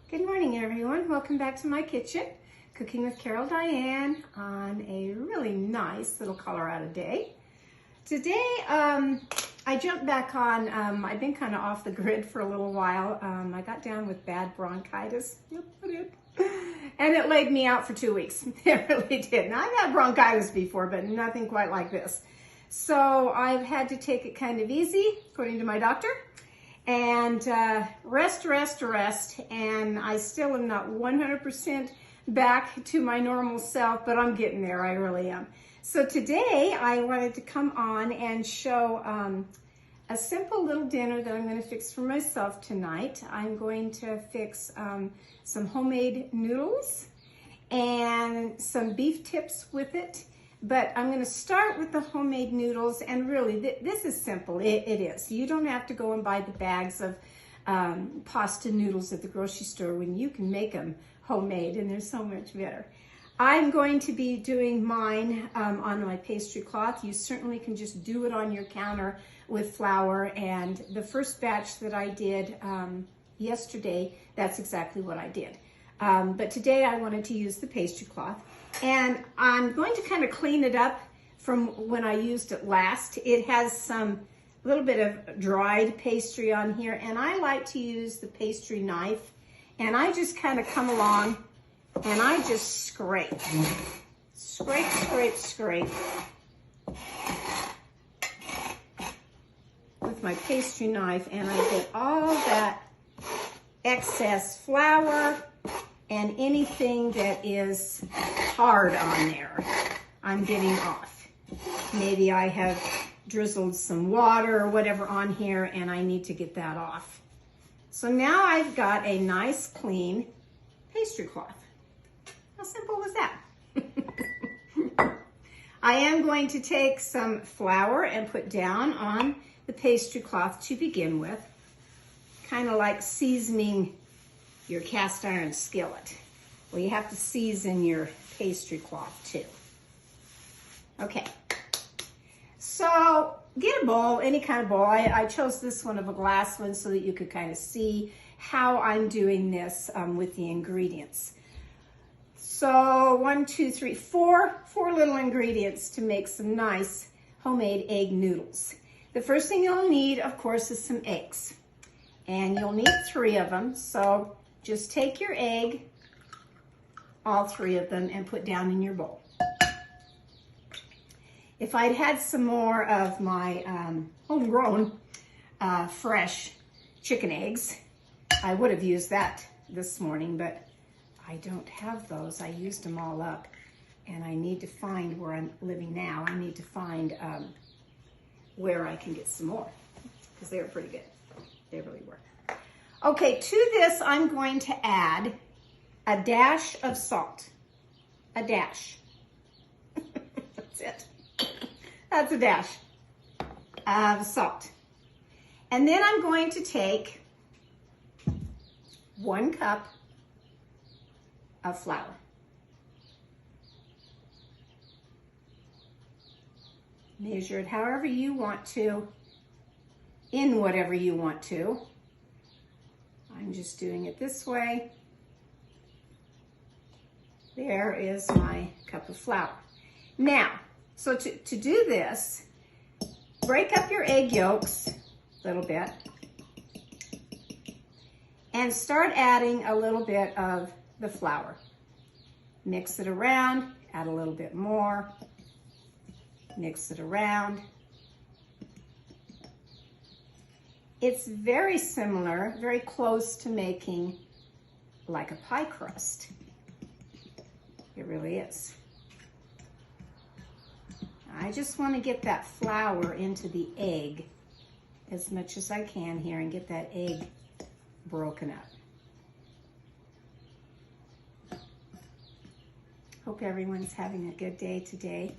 Good morning, everyone. Welcome back to my kitchen, cooking with Carol Diane on a really nice little Colorado day. Today, I jumped back on. I've been kind of off the grid for a little while. I got down with bad bronchitis. Yep, I did. And it laid me out for 2 weeks. It really did. Now, I've had bronchitis before, but nothing quite like this. So I've had to take it kind of easy, according to my doctor. And rest, and I still am not 100% back to my normal self, but I'm getting there, I really am. So today I wanted to come on and show a simple little dinner that I'm going to fix for myself tonight. I'm going to fix some homemade noodles and some beef tips with it. But I'm going to start with the homemade noodles, and really, this is simple. It is. You don't have to go and buy the bags of pasta noodles at the grocery store when you can make them homemade, and they're so much better. I'm going to be doing mine on my pastry cloth. You certainly can just do it on your counter with flour, and the first batch that I did yesterday, that's exactly what I did. But today I wanted to use the pastry cloth. And I'm going to kind of clean it up from when I used it last. It has some little bit of dried pastry on here, and I like to use the pastry knife. And I just kind of come along and I just scrape. Scrape with my pastry knife, and I get all that excess flour and anything that is hard on there, I'm getting off. Maybe I have drizzled some water or whatever on here, and I need to get that off. So now I've got a nice clean pastry cloth. How simple was that? I am going to take some flour and put down on the pastry cloth to begin with, kind of like seasoning your cast iron skillet. Well, you have to season your pastry cloth too. Okay, so get a bowl, any kind of bowl. I chose this one of a glass one so that you could kind of see how I'm doing this with the ingredients. So 1, 2, 3, 4 little ingredients to make some nice homemade egg noodles. The first thing you'll need, of course, is some eggs. And you'll need 3 of them, so just take your egg, all 3 of them, and put down in your bowl. If I'd had some more of my homegrown fresh chicken eggs, I would have used that this morning, but I don't have those. I used them all up, and I need to find where I'm living now. I need to find where I can get some more, because they were pretty good. They really were. Okay, to this, I'm going to add a dash of salt. A dash. That's it. That's a dash of salt. And then I'm going to take 1 cup of flour. Measure it however you want to, in whatever you want to. I'm just doing it this way. There is my cup of flour. Now, so to do this, break up your egg yolks a little bit and start adding a little bit of the flour. Mix it around, add a little bit more, mix it around. It's very similar, very close to making like a pie crust. It really is. I just want to get that flour into the egg as much as I can here and get that egg broken up. Hope everyone's having a good day today.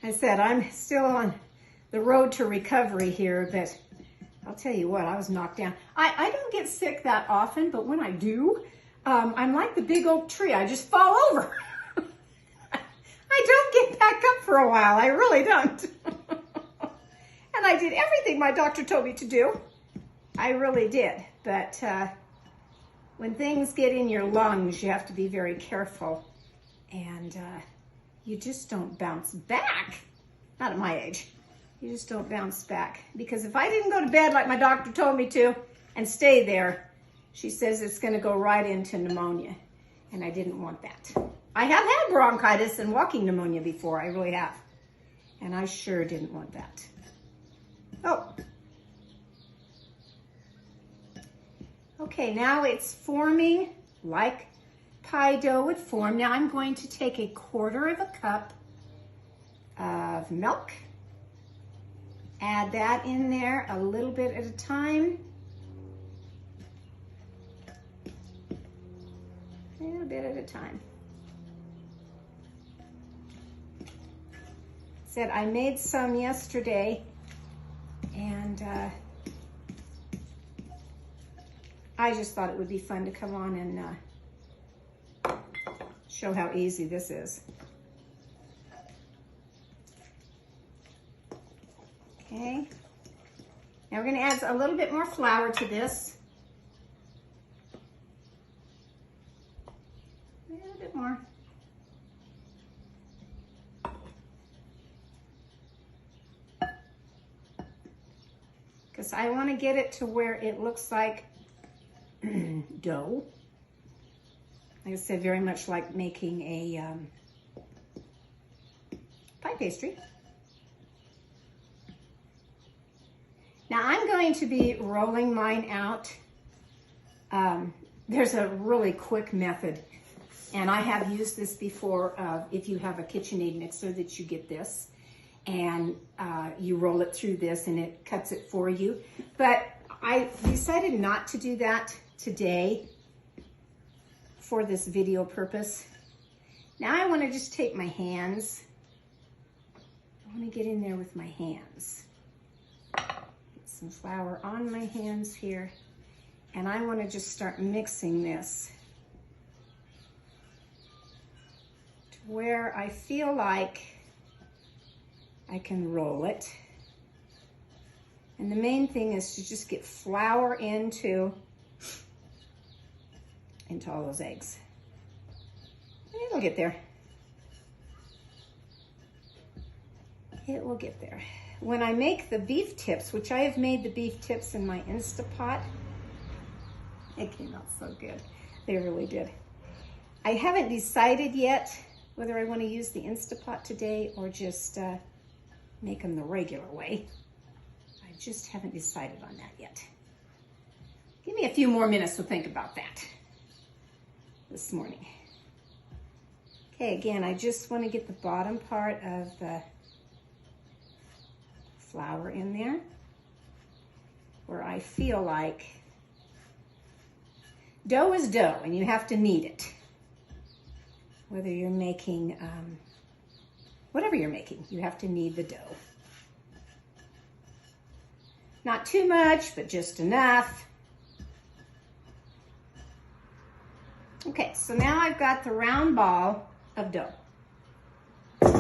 I said I'm still on the road to recovery here, but I'll tell you what, I was knocked down. I don't get sick that often, but when I do, I'm like the big oak tree. I just fall over. I don't get back up for a while. I really don't. And I did everything my doctor told me to do. I really did. But when things get in your lungs, you have to be very careful, and you just don't bounce back. Not at my age. You just don't bounce back. Because if I didn't go to bed like my doctor told me to and stay there, she says it's going to go right into pneumonia, and I didn't want that. I have had bronchitis and walking pneumonia before, I really have, and I sure didn't want that. Oh. Okay, now it's forming like pie dough would form. Now I'm going to take 1/4 cup of milk, add that in there a little bit at a time. A little bit at a time. Said I made some yesterday, and I just thought it would be fun to come on and show how easy this is. Okay, now we're going to add a little bit more flour to this. A little bit more. Because I want to get it to where it looks like dough. Like I said, very much like making a pie pastry. Now I'm going to be rolling mine out. There's a really quick method, and I have used this before. If you have a KitchenAid mixer, that you get this, and you roll it through this and it cuts it for you. But I decided not to do that today for this video purpose. Now I want to just take my hands. I want to get in there with my hands. Get some flour on my hands here, and I want to just start mixing this to where I feel like I can roll it. And the main thing is to just get flour into all those eggs. And it'll get there. It will get there. When I make the beef tips, which I have made the beef tips in my Instapot, it came out so good. They really did. I haven't decided yet whether I want to use the Instapot today or just make them the regular way. I just haven't decided on that yet. Give me a few more minutes to think about that this morning. Okay, again, I just want to get the bottom part of the flour in there where I feel like dough is dough and you have to knead it. Whether you're making, whatever you're making, you have to knead the dough. Not too much, but just enough. Okay, so now I've got the round ball of dough. Get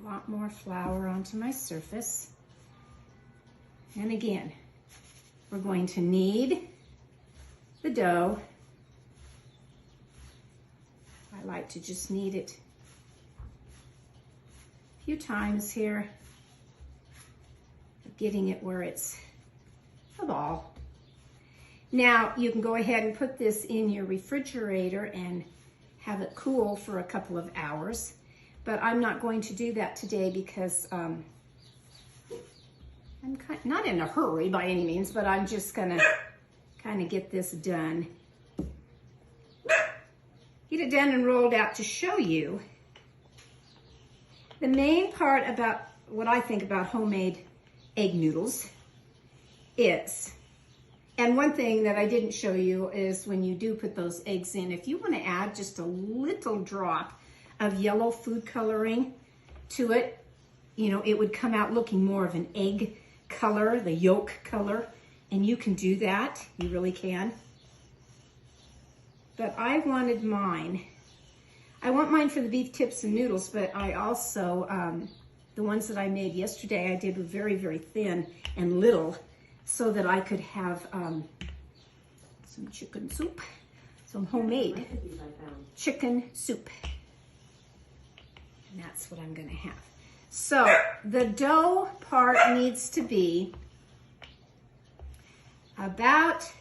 a lot more flour onto my surface. And again, we're going to knead the dough. I like to just knead it a few times here, getting it where it's a ball. Now, you can go ahead and put this in your refrigerator and have it cool for a couple of hours, but I'm not going to do that today because I'm not in a hurry by any means, but I'm just gonna kind of get this done. Get it done and rolled out to show you the main part about what I think about homemade egg noodles is, and one thing that I didn't show you is when you do put those eggs in, if you want to add just a little drop of yellow food coloring to it, you know, it would come out looking more of an egg color, the yolk color, and you can do that, you really can. But I wanted mine. I want mine for the beef tips and noodles, but I also, the ones that I made yesterday, I did very, very thin and little so that I could have some chicken soup, some homemade chicken soup. And that's what I'm gonna have. So the dough part needs to be about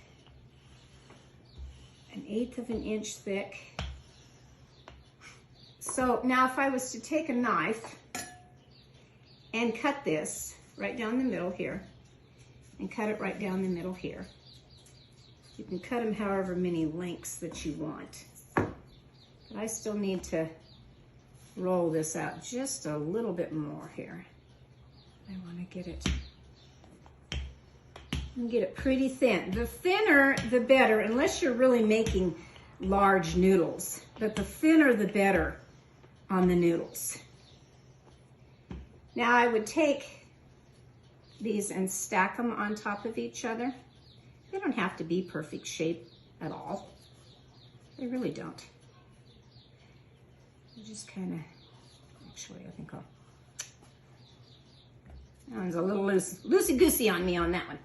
1/8 of an inch thick. So now if I was to take a knife and cut this right down the middle here, and cut it right down the middle here. You can cut them however many lengths that you want. But I still need to roll this out just a little bit more here. I want to get it pretty thin. The thinner, the better, unless you're really making large noodles. But the thinner, the better on the noodles. Now I would take these and stack them on top of each other. They don't have to be perfect shape at all. They really don't. You just kind of, actually I think that one's a little loosey-goosey on me on that one.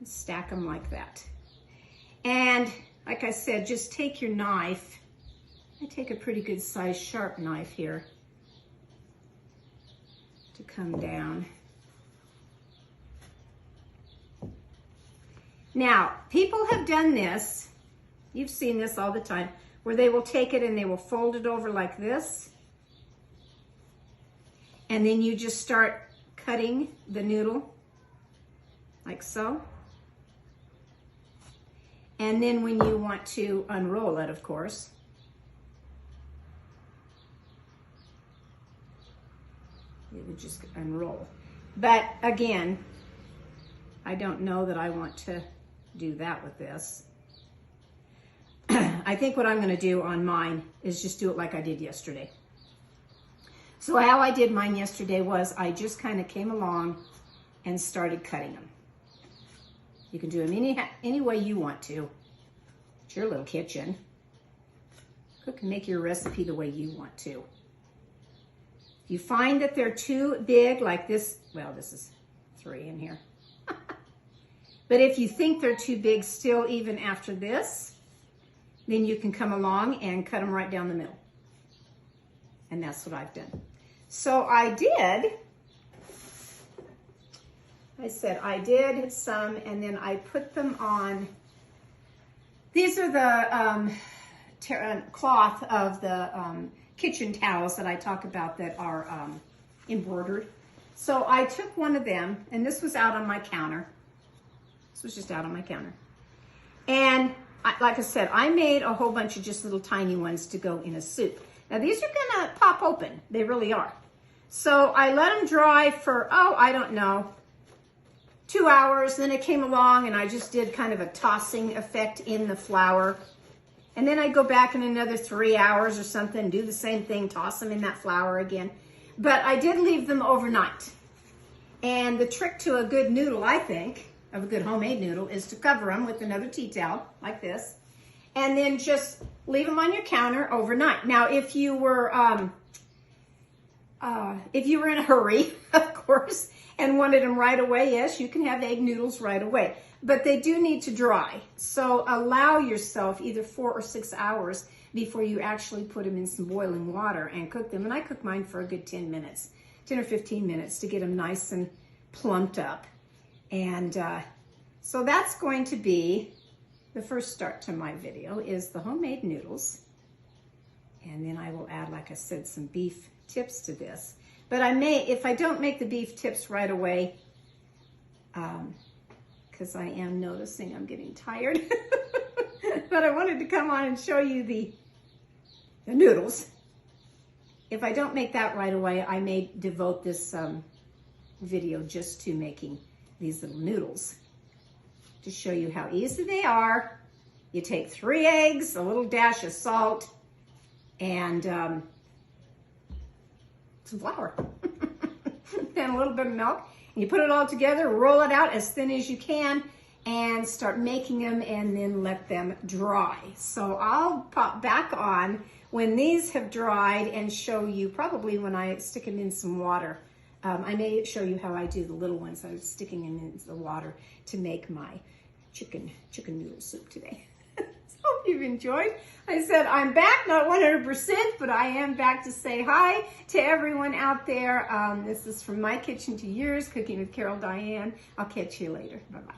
Stack them like that. And like I said, just take your knife. I take a pretty good size sharp knife here to come down. Now, people have done this, you've seen this all the time, where they will take it and they will fold it over like this. And then you just start cutting the noodle, like so. And then when you want to unroll it, of course, you would just unroll. But again, I don't know that I want to do that with this. I think what I'm going to do on mine is just do it like I did yesterday. So how I did mine yesterday was I just kind of came along and started cutting them. You can do them any way you want to. It's your little kitchen. Cook and make your recipe the way you want to. If you find that they're too big, like this, well, this is 3 in here. But if you think they're too big still, even after this, then you can come along and cut them right down the middle. And that's what I've done. So I did some, and then I put them on. These are the cloth of the kitchen towels that I talk about that are embroidered. So I took one of them, and this was out on my counter. This was just out on my counter. And like I said, I made a whole bunch of just little tiny ones to go in a soup. Now these are gonna pop open. They really are. So I let them dry for, oh, I don't know, 2 hours. Then I came along and I just did kind of a tossing effect in the flour. And then I go back in another 3 hours or something, do the same thing, toss them in that flour again. But I did leave them overnight. And the trick to a good noodle, I think, of a good homemade noodle, is to cover them with another tea towel like this, and then just leave them on your counter overnight. Now, if you were in a hurry, of course, and wanted them right away, yes, you can have egg noodles right away, but they do need to dry. So allow yourself either 4 or 6 hours before you actually put them in some boiling water and cook them. And I cook mine for a good 10 minutes, 10 or 15 minutes to get them nice and plumped up. And so that's going to be the first start to my video, is the homemade noodles. And then I will add, like I said, some beef tips to this. But I may, if I don't make the beef tips right away, because I am noticing I'm getting tired, but I wanted to come on and show you the noodles. If I don't make that right away, I may devote this video just to making these little noodles to show you how easy they are. You take 3 eggs, a little dash of salt, and some flour, and a little bit of milk. And you put it all together, roll it out as thin as you can, and start making them, and then let them dry. So I'll pop back on when these have dried and show you, probably when I stick them in some water. I may show you how I do the little ones. I'm sticking them into the water to make my chicken noodle soup today. So hope you've enjoyed. I said I'm back, not 100%, but I am back to say hi to everyone out there. This is From My Kitchen to Yours, Cooking with Carol Diane. I'll catch you later. Bye-bye.